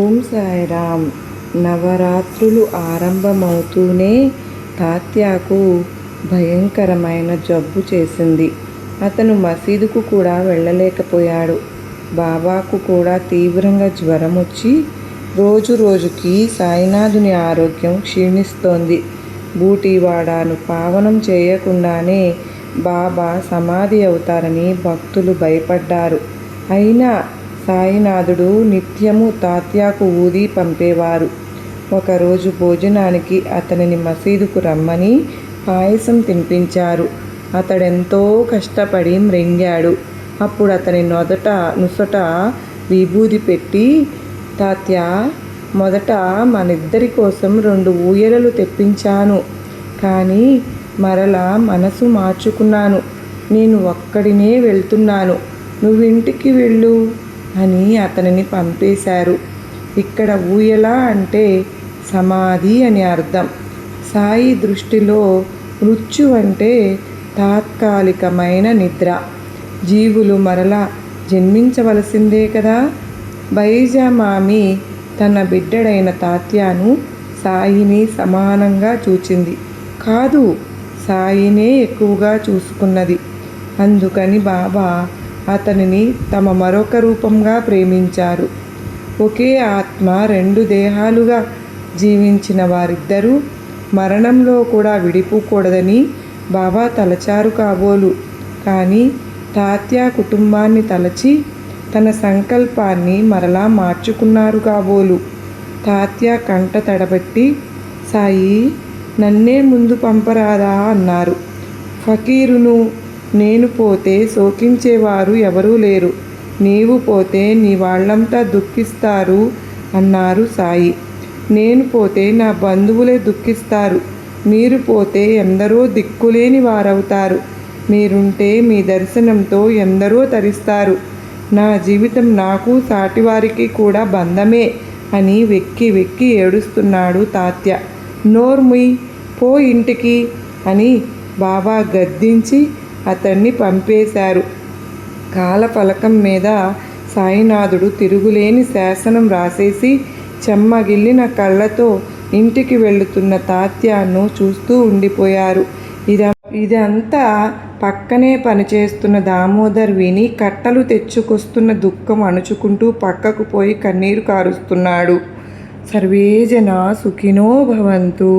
ఓం సాయిరామ్. నవరాత్రులు ఆరంభమవుతూనే తాత్యాకు భయంకరమైన జబ్బు చేసింది. అతను మసీదుకు కూడా వెళ్ళలేకపోయాడు. బాబాకు కూడా తీవ్రంగా జ్వరం వచ్చి రోజు రోజుకి సాయినాథుని ఆరోగ్యం క్షీణిస్తోంది. బూటీవాడాను పావనం చేయకుండానే బాబా సమాధి అవుతారని భక్తులు భయపడ్డారు. అయినా సాయినాథుడు నిత్యము తాత్యాకు ఊది పంపేవారు. ఒకరోజు భోజనానికి అతనిని మసీదుకు రమ్మని పాయసం తినిపించారు. అతడెంతో కష్టపడి మ్రింగాడు. అప్పుడు అతని నుసట విభూది పెట్టి, తాత్యా, మొదట మనిద్దరి కోసం 2 ఊయలలు తెప్పించాను. కానీ మరలా మనసు మార్చుకున్నాను. నేను ఒక్కడినే వెళ్తున్నాను, నువ్వింటికి వెళ్ళు అని అతనిని పంపేశారు. ఇక్కడ ఊయల అంటే సమాధి అని అర్థం. సాయి దృష్టిలో మృత్యు అంటే తాత్కాలికమైన నిద్ర. జీవులు మరలా జన్మించవలసిందే కదా. బైజామామి తన బిడ్డడైన తాత్యాను సాయిని సమానంగా చూచింది. కాదు, సాయినే ఎక్కువగా చూసుకున్నది. అందుకని బాబా అతనిని తమ మరొక రూపంగా ప్రేమించారు. ఒకే ఆత్మ 2 దేహాలుగా జీవించిన వారిద్దరూ మరణంలో కూడా విడిపోకూడదని బాబా తలచారు కాబోలు. కానీ తాత్యా కుటుంబాన్ని తలచి తన సంకల్పాన్ని మరలా మార్చుకున్నారు కాబోలు. తాత్యా కంట తడబెట్టి, సాయి, నన్నే ముందు పంపరాదా అన్నారు. ఫకీరును, నేను పోతే శోకించేవారు ఎవరూ లేరు. నీవు పోతే నీ వాళ్ళంతా దుఃఖిస్తారు అన్నారు సాయి. నేను పోతే నా బంధువులే దుఃఖిస్తారు. మీరు పోతే ఎందరో దిక్కులేని వారవుతారు. మీరుంటే మీ దర్శనంతో ఎందరో తరిస్తారు. నా జీవితం నాకు సాటివారికి కూడా బంధమే అని వెక్కి వెక్కి ఏడుస్తున్నాడు తాత్య. నోర్ముయ్, పో ఇంటికి అని బాబా గద్దించి అతన్ని పంపేశారు. కాలఫలకం మీద సాయినాథుడు తిరుగులేని శాసనం రాసేసి చెమ్మగిల్లిన కళ్ళతో ఇంటికి వెళుతున్న తాత్యాను చూస్తూ ఉండిపోయారు. ఇదంతా పక్కనే పనిచేస్తున్న దామోదర్ విని కట్టలు తెచ్చుకొస్తున్న దుఃఖం అణుచుకుంటూ పక్కకు పోయి కన్నీరు కారుస్తున్నాడు. సర్వే జనా సుఖినో భవంతు.